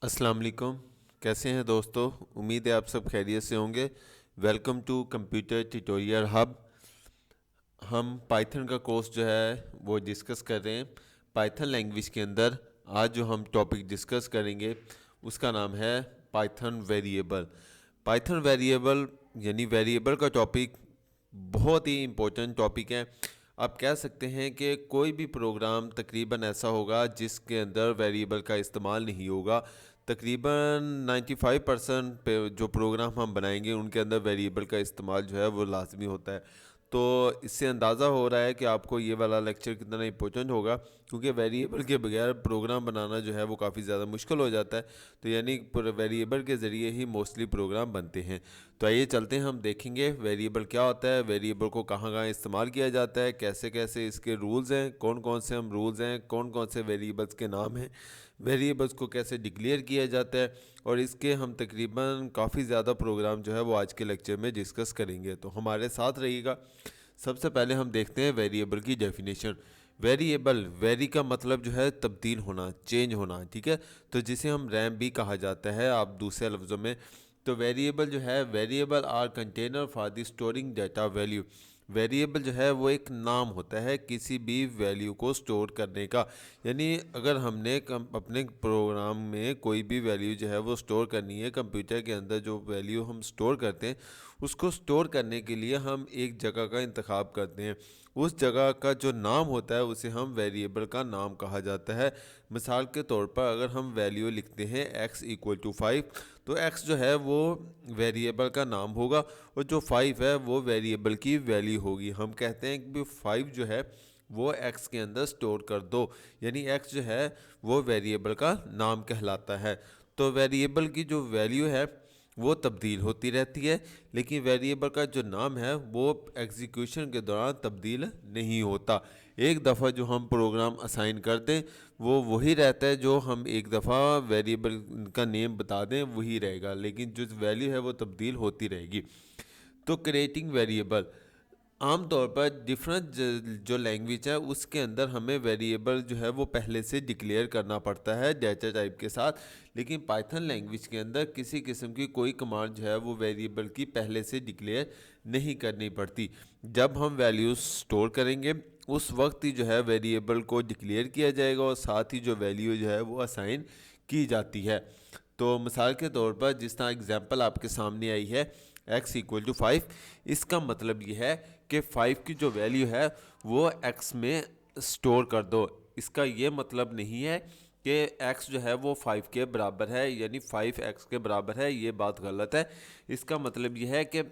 अस्सलाम वालेकुम। कैसे हैं दोस्तों? उम्मीद है आप सब खैरियत से होंगे। Welcome to computer tutorial hub. हम पाइथन का कोर्स जो है वो डिस्कस कर रहे हैं। पाइथन लैंग्वेज के अंदर आज जो हम टॉपिक डिस्कस करेंगे उसका नाम है पाइथन वेरिएबल। पाइथन वेरिएबल यानी वेरिएबल का टॉपिक बहुत ही इम्पोर्टेंट टॉपिक है। आप कह सकते हैं कि कोई भी प्रोग्राम तकरीबन ऐसा होगा जिसके अंदर वेरिएबल का इस्तेमाल नहीं होगा। तकरीबन 95% पे जो प्रोग्राम हम बनाएंगे उनके अंदर वेरिएबल का इस्तेमाल जो है वो लाजमी होता है। तो इससे अंदाज़ा हो रहा है कि आपको ये वाला लेक्चर कितना इंपॉर्टेंट होगा, क्योंकि वेरिएबल के बगैर प्रोग्राम बनाना जो है वो काफ़ी ज़्यादा मुश्किल हो जाता है। तो यानी वेरिएबल के ज़रिए ही मोस्टली प्रोग्राम बनते हैं। तो आइए चलते हैं, हम देखेंगे वेरिएबल क्या होता है, वेरिएबल को कहाँ कहाँ इस्तेमाल किया जाता है, कैसे कैसे इसके रूल्स हैं, कौन कौन से हम रूल्स हैं, कौन कौन से वेरिएबल्स के नाम हैं, वेरिएबल्स को कैसे डिक्लेयर किया जाता है। और इसके हम तकरीबन काफ़ी ज़्यादा प्रोग्राम जो है वो आज के लेक्चर में डिस्कस करेंगे, तो हमारे साथ रहिएगा। सबसे पहले हम देखते हैं वेरिएबल की डेफिनेशन। वेरिएबल, वेरी का मतलब जो है तब्दील होना, चेंज होना, ठीक है। तो जिसे हम रैम भी कहा जाता है आप दूसरे लफ्ज़ों में। तो वेरिएबल जो है, variable are container for the storing data value. Variable जो है वो एक नाम होता है किसी भी वैल्यू को स्टोर करने का। यानी अगर हमने अपने प्रोग्राम में कोई भी वैल्यू जो है वो स्टोर करनी है, कंप्यूटर के अंदर जो वैल्यू हम स्टोर करते हैं उसको स्टोर करने के लिए हम एक जगह का इंतखाब करते हैं। उस जगह का जो नाम होता है उसे हम वेरिएबल का नाम कहा जाता है। मिसाल के तौर पर अगर हम वैल्यू लिखते हैं x=5, तो x जो है वो वेरिएबल का नाम होगा और जो 5 है वो वेरिएबल की वैल्यू होगी। हम कहते हैं कि 5 जो है वो x के अंदर स्टोर कर दो, यानी x जो है वो वेरिएबल का नाम कहलाता है। तो वेरिएबल की जो वैल्यू है वो तब्दील होती रहती है, लेकिन वेरिएबल का जो नाम है वो एग्जीक्यूशन के दौरान तब्दील नहीं होता। एक दफ़ा जो हम प्रोग्राम असाइन कर दें वो वही रहता है, जो हम एक दफ़ा वेरिएबल का नेम बता दें वही रहेगा, लेकिन जो वैल्यू है वो तब्दील होती रहेगी। तो क्रिएटिंग वेरिएबल, आमतौर पर डिफरेंट जो लैंग्वेज है उसके अंदर हमें वेरिएबल जो है वो पहले से डिक्लेयर करना पड़ता है डेटा टाइप के साथ, लेकिन पाइथन लैंग्वेज के अंदर किसी किस्म की कोई कमांड जो है वो वेरिएबल की पहले से डिक्लेयर नहीं करनी पड़ती। जब हम वैल्यूज स्टोर करेंगे उस वक्त ही जो है वेरिएबल को डिक्लेयर किया जाएगा और साथ ही जो वैल्यू जो है वो असाइन की जाती है। तो मिसाल के तौर पर जिस तरह एग्जांपल आपके सामने आई है x=5, इसका मतलब ये है कि 5 की जो वैल्यू है वो x में स्टोर कर दो। इसका ये मतलब नहीं है कि x जो है वो 5 के बराबर है, यानी 5x के बराबर है, ये बात गलत है। इसका मतलब ये है कि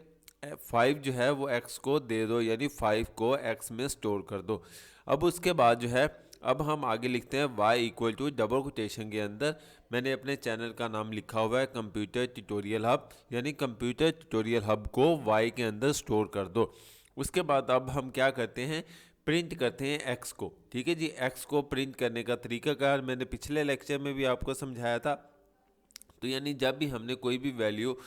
5 जो है वो x को दे दो, यानी 5 को x में स्टोर कर दो। अब उसके बाद जो है अब हम आगे लिखते हैं y= डबल कोटेशन के अंदर मैंने अपने चैनल का नाम लिखा हुआ है कंप्यूटर ट्यूटोरियल हब, यानी कंप्यूटर ट्यूटोरियल हब को y के अंदर स्टोर कर दो। उसके बाद अब हम क्या करते हैं, प्रिंट करते हैं x को। ठीक है जी, x को प्रिंट करने का तरीकाकार मैंने पिछले लेक्चर में भी आपको समझाया था। तो यानी जब भी हमने कोई भी वैल्यू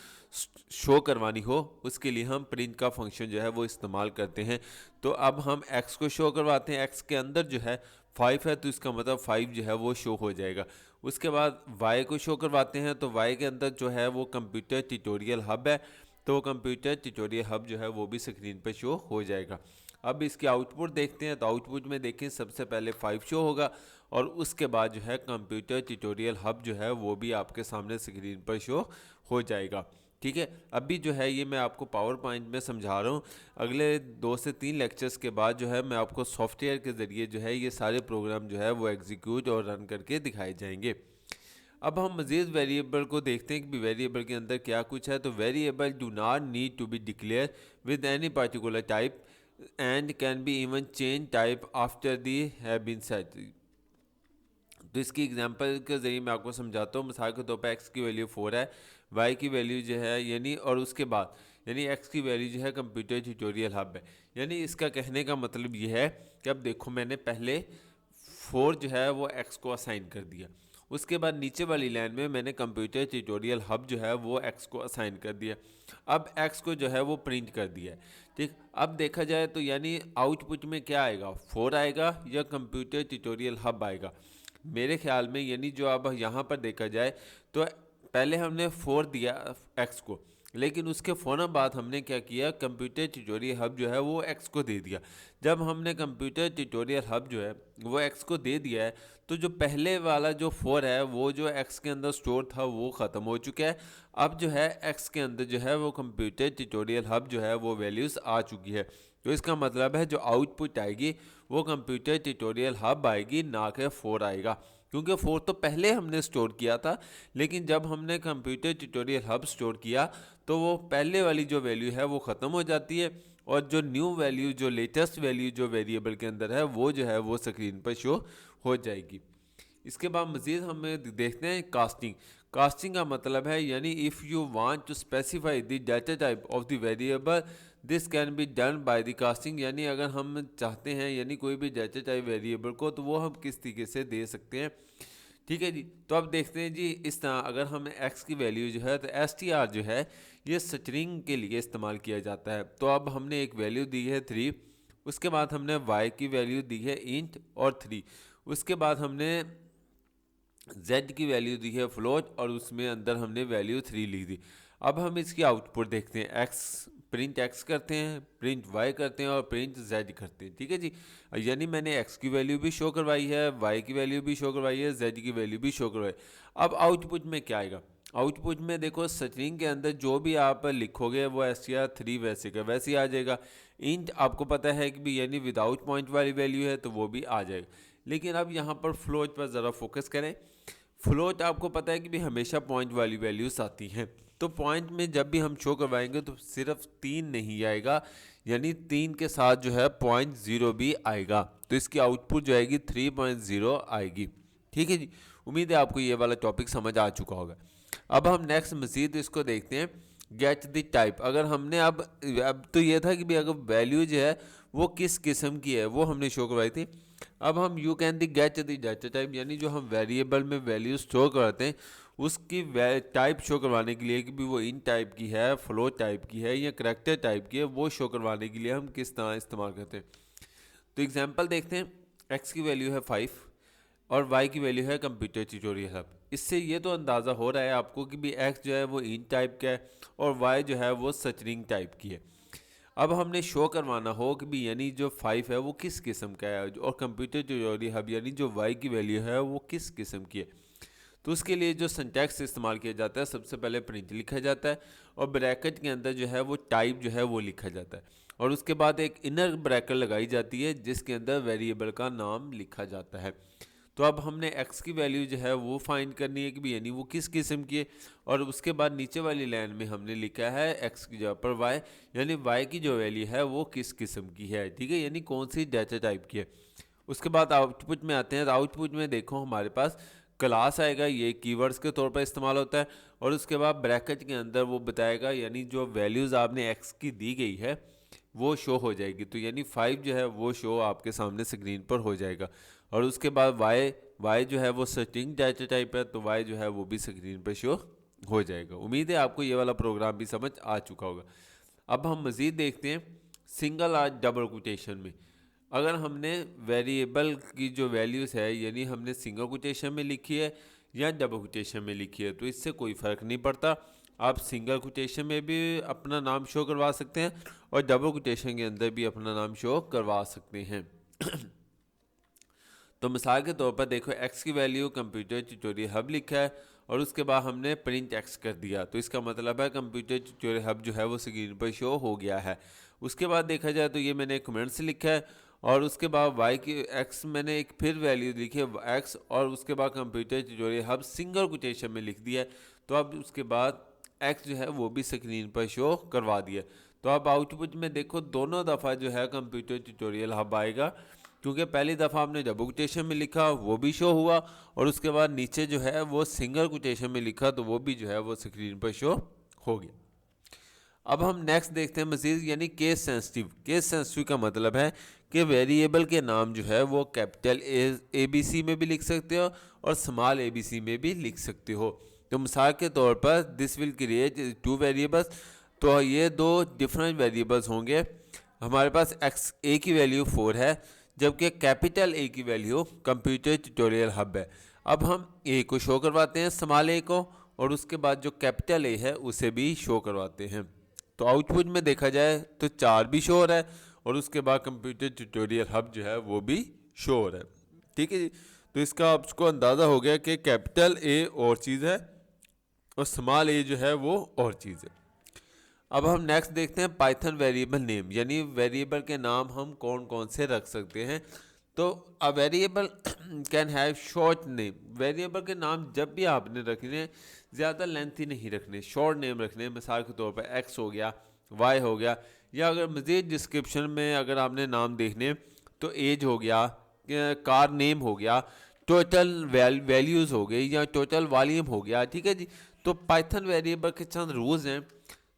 शो करवानी हो उसके लिए हम प्रिंट का फंक्शन जो है वो इस्तेमाल करते हैं। तो अब हम x को शो करवाते हैं, x के अंदर जो है 5 है तो इसका मतलब 5 जो है वो शो हो जाएगा। उसके बाद y को शो करवाते हैं, तो y के अंदर जो है वो कंप्यूटर ट्यूटोरियल हब है, तो कंप्यूटर ट्यूटोरियल हब जो है वो भी स्क्रीन पर शो हो जाएगा। अब इसकी आउटपुट देखते हैं, तो आउटपुट में देखें सबसे पहले 5 शो होगा और उसके बाद जो है कंप्यूटर ट्यूटोरियल हब जो है वो भी आपके सामने स्क्रीन पर शो हो जाएगा। ठीक है, अभी जो है ये मैं आपको पावर पॉइंट में समझा रहा हूँ। अगले 2 से 3 लेक्चर्स के बाद जो है मैं आपको सॉफ्टवेयर के ज़रिए जो है ये सारे प्रोग्राम जो है वो एग्जीक्यूट और रन करके दिखाए जाएंगे। अब हम मज़ीद वेरिएबल को देखते हैं कि वेरिएबल के अंदर क्या कुछ है। तो variable do not need to be declare with any particular type and can be even change type after they have been set. तो इसकी एग्जांपल के ज़रिए मैं आपको समझाता हूँ। मिसाल के तौर पर x की वैल्यू 4 है, y की वैल्यू जो है यानी और उसके बाद यानी x की वैल्यू जो है कंप्यूटर ट्यूटोरियल हब है। यानी इसका कहने का मतलब ये है कि अब देखो मैंने पहले 4 जो है वो x को असाइन कर दिया, उसके बाद नीचे वाली लाइन में मैंने कंप्यूटर ट्यूटोरियल हब जो है वो x को असाइन कर दिया। अब x को जो है वो प्रिंट कर दिया है। ठीक, अब देखा जाए तो यानी आउटपुट में क्या आएगा, 4 आएगा या कंप्यूटर ट्यूटोरियल हब आएगा। मेरे ख्याल में, यानी जो अब यहाँ पर देखा जाए तो पहले हमने 4 दिया एक्स को, लेकिन उसके फ़ौरन बाद हमने क्या किया, कंप्यूटर ट्यूटोरियल हब जो है वो एक्स को दे दिया। जब हमने कंप्यूटर ट्यूटोरियल हब जो है वो एक्स को दे दिया है, तो जो पहले वाला जो 4 है वो जो एक्स के अंदर स्टोर था वो ख़त्म हो चुका है। अब जो है एक्स के अंदर जो है वो कंप्यूटर ट्यूटोरियल हब जो है वो वैल्यूज़ आ चुकी है। तो इसका मतलब है जो आउटपुट आएगी वो कंप्यूटर ट्यूटोरियल हब आएगी, ना कि 4 आएगा, क्योंकि 4 तो पहले हमने स्टोर किया था। लेकिन जब हमने कंप्यूटर ट्यूटोरियल हब स्टोर किया तो वो पहले वाली जो वैल्यू है वो ख़त्म हो जाती है, और जो न्यू वैल्यू, जो लेटेस्ट वैल्यू जो वेरिएबल के अंदर है वो जो है वो स्क्रीन पर शो हो जाएगी। इसके बाद मज़ीद हमें देखते हैं कास्टिंग। कास्टिंग का मतलब है यानी if you want to specify the data type of the variable this can be done by the casting, यानी अगर हम चाहते हैं यानी कोई भी डाटा टाइप वेरिएबल को, तो वो हम किस तरीके से दे सकते हैं। ठीक है जी, तो अब देखते हैं जी, इस तरह अगर हम x की वैल्यू जो है तो str जो है ये स्ट्रिंग के लिए इस्तेमाल किया जाता है। तो अब हमने एक वैल्यू दी है 3, उसके बाद हमने y की वैल्यू दी है इंट और 3, उसके बाद हमने z की वैल्यू दी है फ्लोट और उसमें अंदर हमने वैल्यू 3 लिख दी। अब हम इसकी आउटपुट देखते हैं, x प्रिंट x करते हैं, प्रिंट y करते हैं और प्रिंट z करते हैं। ठीक है जी, यानी मैंने x की वैल्यू भी शो करवाई है, y की वैल्यू भी शो करवाई है, z की वैल्यू भी शो करवाई। अब आउटपुट में क्या आएगा, आउटपुट में देखो स्ट्रिंग के अंदर जो भी आप लिखोगे वो str3 वैसे का वैसे ही आ जाएगा। इंट आपको पता है कि भी यानी विदाउट पॉइंट वाली वैल्यू है तो वो भी आ जाएगा। लेकिन अब यहाँ पर फ्लोट पर ज़रा फोकस करें। फ्लोट आपको पता है कि भी हमेशा पॉइंट वाली वैल्यूज आती हैं, तो पॉइंट में जब भी हम शो करवाएंगे तो सिर्फ 3 नहीं आएगा, यानी 3 के साथ जो है 0.0 भी आएगा, तो इसकी आउटपुट जो आएगी 3.0 आएगी। ठीक है जी, उम्मीद है आपको ये वाला टॉपिक समझ आ चुका होगा। अब हम नेक्स्ट मज़ीद इसको देखते हैं, गेट द टाइप। अगर हमने अब तो ये था कि भी अगर वैल्यू जो है वो किस किस्म की है वो हमने शो करवाई थी। अब हम you can the get the data type, यानी जो हम वेरिएबल में वैल्यू स्टोर करते हैं उसकी टाइप शो करवाने के लिए कि भी वो इन टाइप की है, फ्लो टाइप की है या करैक्टर टाइप की है, वो शो करवाने के लिए हम किस तरह इस्तेमाल करते हैं। तो एग्जांपल देखते हैं, एक्स की वैल्यू है 5 और y की वैल्यू है कंप्यूटर ट्यूटोरियल हब। इससे ये तो अंदाज़ा हो रहा है आपको कि भी x जो है वो इन टाइप का है और y जो है वो स्ट्रिंग टाइप की है। अब हमने शो करवाना हो कि भी यानी जो 5 है वो किस किस्म का है और कंप्यूटर ट्यूटोरियल हब यानी जो y की वैल्यू है वो किस किस्म की है। तो उसके लिए जो सिंटैक्स इस्तेमाल किया जाता है, सबसे पहले प्रिंट लिखा जाता है और ब्रैकेट के अंदर जो है वो टाइप जो है वो लिखा जाता है, और उसके बाद एक इनर ब्रैकेट लगाई जाती है जिसके अंदर वेरिएबल का नाम लिखा जाता है। तो अब हमने x की वैल्यू जो है वो फाइंड करनी है कि भी यानी वो किस किस्म की है, और उसके बाद नीचे वाली लाइन में हमने लिखा है x की जगह पर y, यानी y की जो वैल्यू है वो किस किस्म की है। ठीक है, यानी कौन सी डाटा टाइप की है। उसके बाद आउटपुट में आते हैं, तो आउटपुट में देखो हमारे पास क्लास आएगा, ये कीवर्ड्स के तौर पर इस्तेमाल होता है, और उसके बाद ब्रैकेट के अंदर वो बताएगा यानी जो वैल्यूज़ आपने x की दी गई है वो शो हो जाएगी। तो यानी 5 जो है वो शो आपके सामने स्क्रीन पर हो जाएगा, और उसके बाद y जो है वो स्ट्रिंग डाटा टाइप है, तो y जो है वो भी स्क्रीन पर शो हो जाएगा। उम्मीद है आपको ये वाला प्रोग्राम भी समझ आ चुका होगा। अब हम मज़ीद देखते हैं सिंगल और डबल कोटेशन में। अगर हमने वेरिएबल की जो वैल्यूज़ है यानी हमने सिंगल कोटेशन में लिखी है या डबल कोटेशन में लिखी है तो इससे कोई फ़र्क नहीं पड़ता। आप सिंगल कोटेशन में भी अपना नाम शो करवा सकते हैं और डबल कोटेशन के अंदर भी अपना नाम शो करवा सकते हैं। तो मिसाल के तौर पर देखो, x की वैल्यू कंप्यूटर ट्यूटोरियल हब लिखा है और उसके बाद हमने प्रिंट x कर दिया, तो इसका मतलब है कंप्यूटर ट्यूटोरियल हब जो है वो स्क्रीन पर शो हो गया है। उसके बाद देखा जाए तो ये मैंने कमेंट्स लिखा है, और उसके बाद y की x मैंने एक फिर वैल्यू लिखी है x, और उसके बाद computer tutorial hub single quotation में लिख दिया है। तो अब उसके बाद x जो है वो भी स्क्रीन पर शो करवा दिया। तो अब आउटपुट में देखो दोनों दफ़ा जो है कंप्यूटर ट्यूटोरियल हब आएगा, क्योंकि पहली दफ़ा हमने डबल कोटेशन में लिखा वो भी शो हुआ, और उसके बाद नीचे जो है वो सिंगल कोटेशन में लिखा तो वो भी जो है वो स्क्रीन पर शो हो गया। अब हम नेक्स्ट देखते हैं मज़ीद, यानी केस सेंसिटिव। केस सेंसिटिव का मतलब है कि वेरिएबल के नाम जो है वो कैपिटल ABC में भी लिख सकते हो और स्मॉल ABC में भी लिख सकते हो। तो मिसाल के तौर पर दिस विल क्रिएट 2 वेरिएबल्स, तो ये 2 डिफरेंट वेरिएबल्स होंगे। हमारे पास a की वैल्यू 4 है, जबकि कैपिटल ए की वैल्यू कंप्यूटर ट्यूटोरियल हब है। अब हम ए को शो करवाते हैं, स्मॉल ए को, और उसके बाद जो कैपिटल ए है उसे भी शो करवाते हैं। तो आउटपुट में देखा जाए तो 4 भी शो हो रहा है और उसके बाद कंप्यूटर ट्यूटोरियल हब जो है वो भी शो हो रहा है। ठीक है जी, तो इसका आपको अंदाज़ा हो गया कि कैपिटल ए और चीज़ है और स्मॉल ए जो है वो और चीज़ है। अब हम नेक्स्ट देखते हैं पाइथन वेरिएबल नेम, यानी वेरिएबल के नाम हम कौन कौन से रख सकते हैं। तो a variable can have short name, variable के नाम जब भी आपने रखने ज़्यादा लेंथी नहीं रखने, शॉर्ट नेम रखने। मिसाल के तौर पर एक्स हो गया, वाई हो गया, या अगर मज़ीद डिस्क्रिप्शन में अगर आपने नाम देखने तो एज हो गया, कार नेम हो गया, टोटल वैल्यूज़ हो गई, या टोटल वॉल्यूम हो गया। ठीक है जी, तो पाइथन वेरिएबल के चंद रूल्स हैं।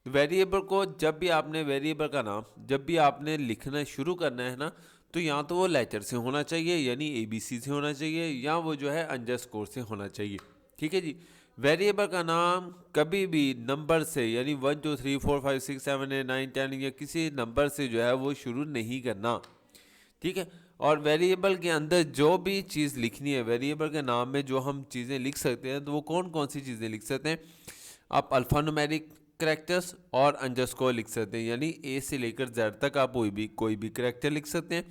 वेरिएबल को जब भी आपने वेरिएबल का नाम जब भी आपने लिखना शुरू करना है ना, तो या तो वो लेटर से होना चाहिए यानी ABC से होना चाहिए, या वो जो है अंडरस्कोर से होना चाहिए। ठीक है जी, वेरिएबल का नाम कभी भी नंबर से यानी 1 2 3 4 5 6 7 8 9 10 या किसी नंबर से जो है वो शुरू नहीं करना। ठीक है, और वेरिएबल के अंदर जो भी चीज़ लिखनी है, वेरिएबल के नाम में जो हम चीज़ें लिख सकते हैं तो वो कौन कौन सी चीज़ें लिख सकते हैं। आप अल्फ़ान्यूमेरिक करैक्टर्स और अंडरस्कोर लिख सकते हैं, यानी A से लेकर Z तक आप कोई भी करैक्टर लिख सकते हैं।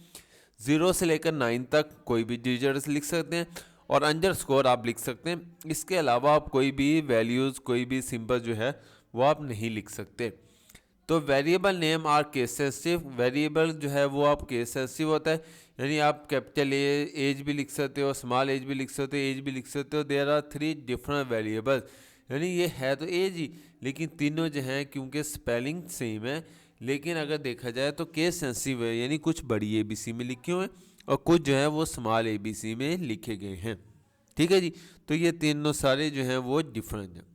0 से लेकर 9 तक कोई भी डिजिट्स लिख सकते हैं, और अंडरस्कोर आप लिख सकते हैं। इसके अलावा आप कोई भी वैल्यूज़ कोई भी सिंबल जो है वो आप नहीं लिख सकते। तो variable name are case sensitive, variable जो है वो आप केस सेंसिटिव होता है, यानी आप कैपिटल एज भी लिख सकते हो, स्मॉल एज भी लिख सकते हो, एज भी लिख सकते हो। देयर आर 3 डिफरेंट वेरिएबल्स, यानी ये है तो एज ही, लेकिन तीनों जो हैं क्योंकि स्पेलिंग सेम है, लेकिन अगर देखा जाए तो केस सेंसिटिव है, यानी कुछ बड़ी ABC में लिखे हुए हैं और कुछ जो है वो स्मॉल ABC में लिखे गए हैं। ठीक है जी, तो ये तीनों सारे जो हैं वो डिफरेंट हैं।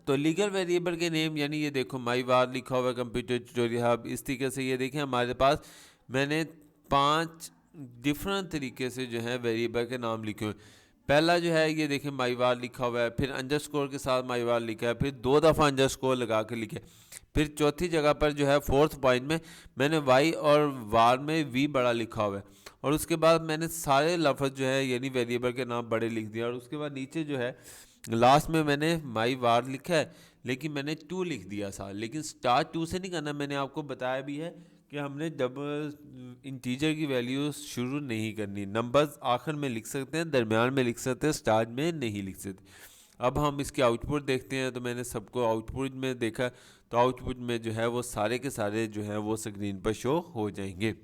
तो लीगल वेरिएबल के नेम, यानी ये देखो माई वार लिखा हुआ है कंप्यूटर ट्यूटोरियल हब, इस तरीके से ये देखें हमारे पास मैंने 5 डिफरेंट तरीके से जो है वेरिएबल के नाम लिखे हुए हैं। पहला जो है ये देखें माई वार लिखा हुआ है, फिर अंडरस्कोर के साथ माई वार लिखा है, फिर 2 दफ़ा अंडरस्कोर लगा के लिखे, फिर चौथी जगह पर जो है 4th पॉइंट में मैंने वाई और वार में वी बड़ा लिखा हुआ है, और उसके बाद मैंने सारे लफ्ज़ जो है यानी वेरिएबल के नाम बड़े लिख दिया, और उसके बाद नीचे जो है लास्ट में मैंने माई वार लिखा है लेकिन मैंने 2 लिख दिया था। लेकिन स्टार्ट 2 से नहीं करना, मैंने आपको बताया भी है कि हमने डबल इंटीजर की वैल्यू शुरू नहीं करनी, नंबर्स आखिर में लिख सकते हैं, दरमियान में लिख सकते हैं, स्टार्ट में नहीं लिख सकते। अब हम इसके आउटपुट देखते हैं, तो मैंने सबको आउटपुट में देखा, तो आउटपुट में जो है वो सारे के सारे जो है वो स्क्रीन पर शो हो जाएंगे।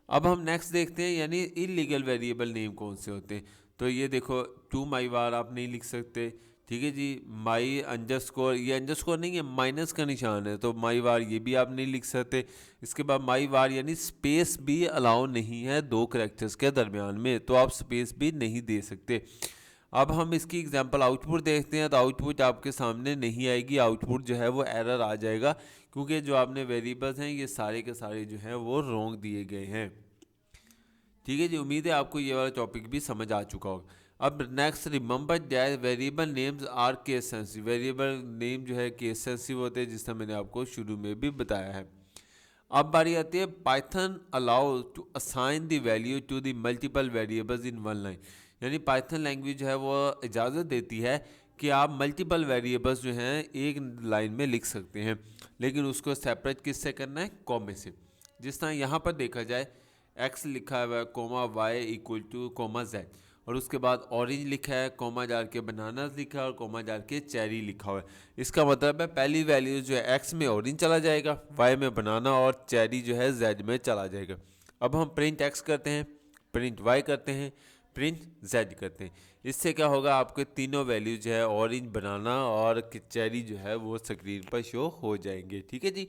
अब हम नेक्स्ट देखते हैं यानी इलीगल वेरिएबल नेम कौन से होते हैं। तो ये देखो 2 माई वार आप नहीं लिख सकते। ठीक है जी, माई अंडरस्कोर, ये अंडरस्कोर नहीं है माइनस का निशान है, तो माई वार ये भी आप नहीं लिख सकते। इसके बाद माई वार यानी स्पेस भी अलाउ नहीं है 2 करैक्टर्स के दरमियान में, तो आप स्पेस भी नहीं दे सकते। अब हम इसकी एग्जांपल आउटपुट देखते हैं, तो आउटपुट आपके सामने नहीं आएगी, आउटपुट जो है वो एरर आ जाएगा, क्योंकि जो आपने वेरिएबल्स हैं ये सारे के सारे जो हैं वो रॉन्ग दिए गए हैं। ठीक है जी, उम्मीद है आपको ये वाला टॉपिक भी समझ आ चुका होगा। अब next, remember that variable names are case sensitive, variable name जो है केस सेंसिटिव होते हैं, जिससे मैंने आपको शुरू में भी बताया है। अब बारी आती है Python allow to assign the value to the multiple variables in one line, यानी पाइथन लैंग्वेज जो है वो इजाज़त देती है कि आप मल्टीपल वेरिएबल्स जो हैं एक लाइन में लिख सकते हैं, लेकिन उसको सेपरेट किससे करना है, कॉमे से। जिस तरह यहाँ पर देखा जाए एक्स लिखा हुआ है, comma Y equal to comma Z, और उसके बाद ऑरेंज लिखा है, कोमा डाल के बनाना लिखा है, और कोमा डाल के चेरी लिखा हुआ है। इसका मतलब है पहली वैल्यू जो है एक्स में ऑरेंज चला जाएगा, वाई में बनाना, और चेरी जो है जेड में चला जाएगा। अब हम प्रिंट एक्स करते हैं, प्रिंट वाई करते हैं, प्रिंट जेड करते हैं। इससे क्या होगा, आपके तीनों वैल्यू जो है ऑरेंज, बनाना और चेरी जो है वो स्क्रीन पर शो हो जाएंगे। ठीक है जी,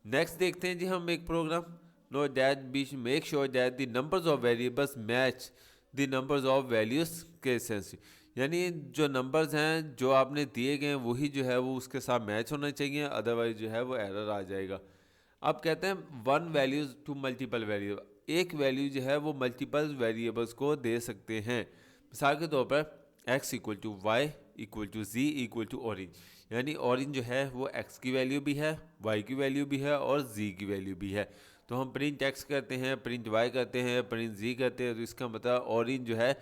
नेक्स्ट देखते हैं जी हम एक program. No that be make sure that the numbers of variables match the numbers of values के सेंस, यानी जो नंबर्स हैं जो आपने दिए गए हैं वही जो है वो उसके साथ मैच होना चाहिए, अदरवाइज जो है वो एरर आ जाएगा। अब कहते हैं 1 वैल्यूज टू मल्टीपल वेरिएबल, एक वैल्यू जो है वो मल्टीपल वेरिएबल्स को दे सकते हैं। मिसाल के तौर पर x equal to Y equal to Z equal to orange, यानी ऑरेंज जो है वो x की वैल्यू भी है, y की वैल्यू भी है और z की वैल्यू भी है। तो हम प्रिंट एक्स करते हैं, प्रिंट वाई करते हैं, प्रिंट जी करते हैं, तो इसका मतलब ऑरेंज जो है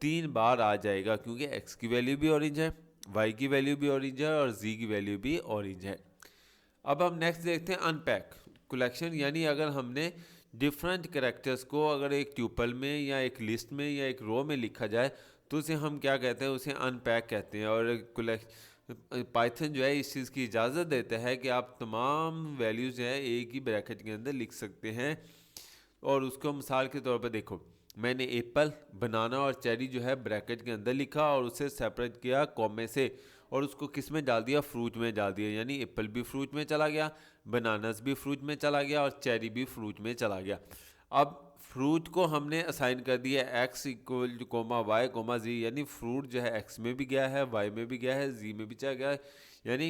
3 बार आ जाएगा, क्योंकि एक्स की वैल्यू भी ऑरेंज है, वाई की वैल्यू भी ऑरेंज है और जी की वैल्यू भी ऑरेंज है। अब हम नेक्स्ट देखते हैं अनपैक कलेक्शन, यानी अगर हमने डिफरेंट कैरेक्टर्स को अगर एक ट्यूपल में या एक लिस्ट में या एक रो में लिखा जाए तो उसे हम क्या कहते हैं, उसे अनपैक कहते हैं। और पाइथन जो है इस चीज़ की इजाज़त देता है कि आप तमाम वैल्यूज़ जो है एक ही ब्रैकेट के अंदर लिख सकते हैं। और उसको मिसाल के तौर पर देखो, मैंने एप्पल, बनाना और चेरी जो है ब्रैकेट के अंदर लिखा और उसे सेपरेट किया कॉमे से, और उसको किस में डाल दिया, फ्रूट में डाल दिया, यानी एप्पल भी फ्रूट में चला गया, बनानास भी फ्रूट में चला गया और चेरी भी फ्रूट में चला गया। अब फ्रूट को हमने असाइन कर दिया X equal to comma Y comma G, यानी फ्रूट जो है एक्स में भी गया है, वाई में भी गया है, जी में भी चला गया है, यानी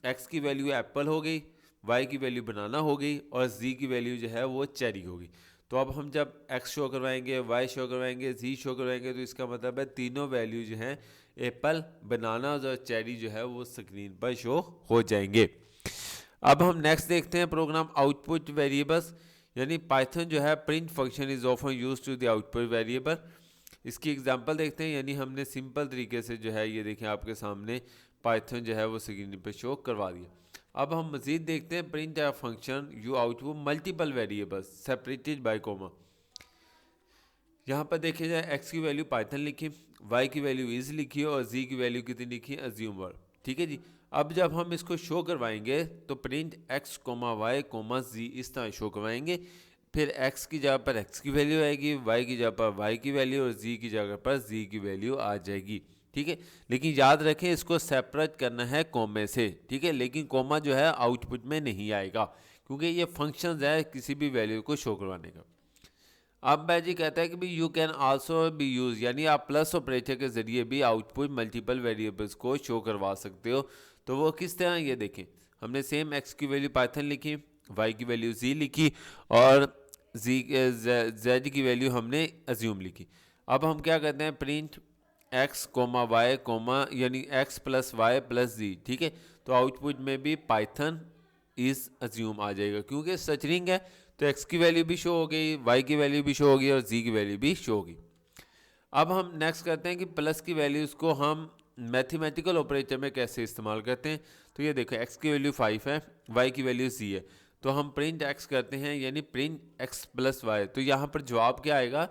एक्स की वैल्यू एप्पल हो गई, वाई की वैल्यू बनाना हो गई और जी की वैल्यू जो है वो चेरी हो गई। तो अब हम जब एक्स शो करवाएंगे, वाई शो करवाएंगे, जी शो करवाएंगे, तो इसका मतलब है तीनों वैल्यू जो हैं एप्पल, बनाना और चेरी जो है वो स्क्रीन पर शो हो जाएंगे। अब हम नेक्स्ट देखते हैं प्रोग्राम आउटपुट वेरिएबल्स, यानी पाइथन जो है print function is often use to the output variable. इसकी एग्जांपल देखते हैं, यानी हमने सिंपल तरीके से जो है ये देखें आपके सामने पाइथन जो है वो स्क्रीन पर शो करवा दिया। अब हम मजीद देखते हैं print a function you output multiple variables separated by comma. यहाँ पर देखिए जाए एक्स की वैल्यू पाइथन लिखी, वाई की वैल्यू इज लिखी और जी की वैल्यू कितनी लिखी, अज्यूम वर्ड। ठीक है जी। अब जब हम इसको शो करवाएंगे तो print X comma Y comma G इस तरह शो करवाएंगे, फिर एक्स की जगह पर एक्स की वैल्यू आएगी, वाई की जगह पर वाई की वैल्यू और जी की जगह पर जी की वैल्यू आ जाएगी। ठीक है, लेकिन याद रखें इसको सेपरेट करना है कोमे से। ठीक है, लेकिन कोमा जो है आउटपुट में नहीं आएगा, क्योंकि ये फंक्शन है किसी भी वैल्यू को शो करवाने का। अब बैजी कहता है कि भी you can also be use, यानी आप प्लस ऑपरेटर के जरिए भी आउटपुट मल्टीपल वेरिएबल्स को शो करवा सकते हो। तो वो किस तरह, ये देखें, हमने सेम एक्स की वैल्यू पाइथन लिखी, वाई की वैल्यू जी लिखी और जी जेड की वैल्यू हमने अज्यूम लिखी। अब हम क्या करते हैं, print X comma Y comma, यानी X plus Y plus Z. ठीक है, तो आउटपुट में भी पाइथन इज अज्यूम आ जाएगा, क्योंकि स्ट्रिंग है तो एक्स की वैल्यू भी शो हो गई, वाई की वैल्यू भी शो होगी और जी की वैल्यू भी शो होगी। अब हम नेक्स्ट करते हैं कि प्लस की वैल्यूज़ को हम मैथमेटिकल ऑपरेटर में कैसे इस्तेमाल करते हैं। तो ये देखो, एक्स की वैल्यू 5 है, वाई की वैल्यू जी है, तो हम प्रिंट एक्स करते हैं, यानी प्रिंट एक्स प्लस वाई। तो यहाँ पर जवाब क्या आएगा,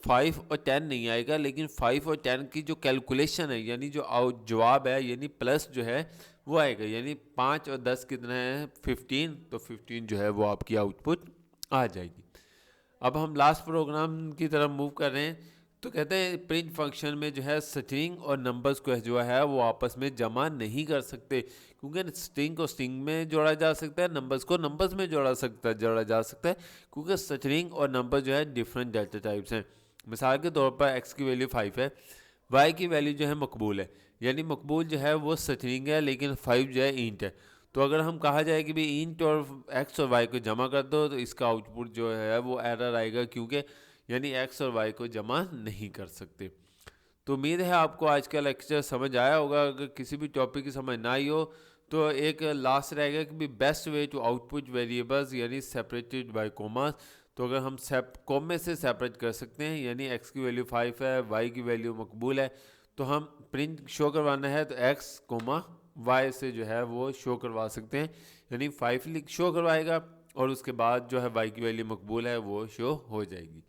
5 और 10 नहीं आएगा, लेकिन 5 और 10 की जो कैलकुलेशन है, यानी जो जवाब है, यानी प्लस जो है वो आएगा, यानी 5 और 10 कितना है, 15, तो 15 जो है वो आपकी आउटपुट आ जाएगी। अब हम लास्ट प्रोग्राम की तरफ मूव कर रहे हैं। तो कहते हैं प्रिंट फंक्शन में जो है स्ट्रिंग और नंबर्स को जो है वो आपस में जमा नहीं कर सकते, क्योंकि स्ट्रिंग को स्ट्रिंग में जोड़ा जा सकता है, नंबर्स को नंबर्स में जोड़ा जा सकता है, क्योंकि स्ट्रिंग और नंबर जो है डिफरेंट डाटा टाइप्स हैं। मिसाल के तौर पर एक्स की वैल्यू 5 है, वाई की वैल्यू जो है मकबूल है, यानी मकबूल जो है वो स्ट्रिंग है, लेकिन 5 जो है इंट है। तो अगर हम कहा जाए कि भाई इंट और एक्स और वाई को जमा कर दो, तो इसका आउटपुट जो है वो एरर आएगा, क्योंकि यानी एक्स और वाई को जमा नहीं कर सकते। तो उम्मीद है आपको आज का लेक्चर समझ आया होगा। अगर किसी भी टॉपिक की समझ ना आई हो तो एक लास्ट रहेगा कि भी best way to output variables, यानी सेपरेटेड बाय कोमास। तो अगर हम कोमे से सेपरेट कर सकते हैं, यानी एक्स की वैल्यू 5 है, वाई की वैल्यू मकबूल है, तो हम प्रिंट शो करवाना है तो एक्स कोमा वाई से जो है वो शो करवा सकते हैं, यानी 5 शो करवाएगा और उसके बाद जो है वाई की वैल्यू मकबूल है वो शो हो जाएगी।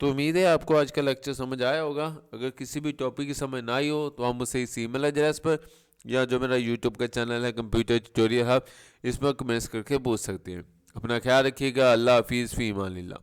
तो उम्मीद है आपको आज का लेक्चर समझ आया होगा। अगर किसी भी टॉपिक की समझ ना आई हो तो हम मुझसे इस ईमेल एड्रेस पर या जो मेरा यूट्यूब का चैनल है कंप्यूटर ट्यूटोरियल हब, इस पर कमेंट्स करके पूछ सकते हैं। अपना ख्याल रखिएगा। अल्लाह हाफिज़, फ़ी अमान अल्लाह।